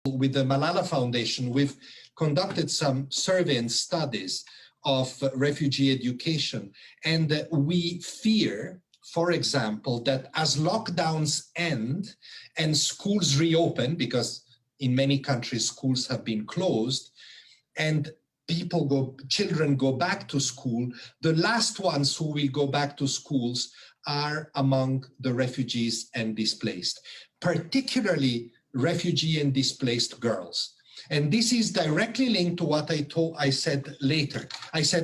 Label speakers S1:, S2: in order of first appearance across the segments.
S1: with the Malala Foundation, we've conducted some survey and studies of refugee education. And we fear, for example, that as lockdowns end and schools reopen, because in many countries schools have been closed, and children go back to school, the last ones who will go back to schools are among the refugees and displaced, particularly refugee and displaced girls. And this is directly linked to what I said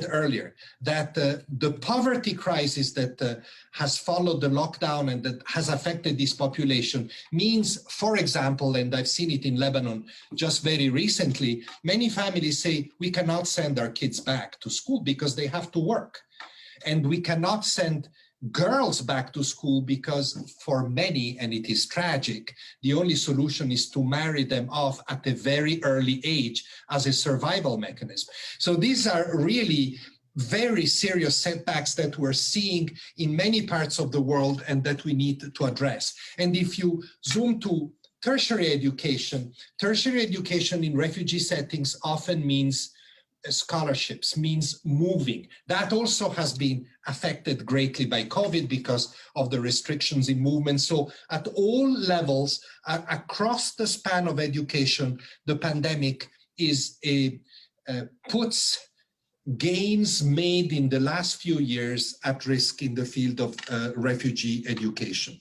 S1: earlier, that the poverty crisis that has followed the lockdown and that has affected this population means, for example, and I've seen it in Lebanon just very recently, many families say we cannot send our kids back to school because they have to work. And we cannot send girls back to school because for many, and it is tragic, the only solution is to marry them off at a very early age as a survival mechanism. So these are really very serious setbacks that we're seeing in many parts of the world and that we need to address. And if you zoom to tertiary education in refugee settings often means scholarships, means moving. That also has been affected greatly by COVID because of the restrictions in movement. So at all levels, across the span of education, the pandemic puts gains made in the last few years at risk in the field of refugee education.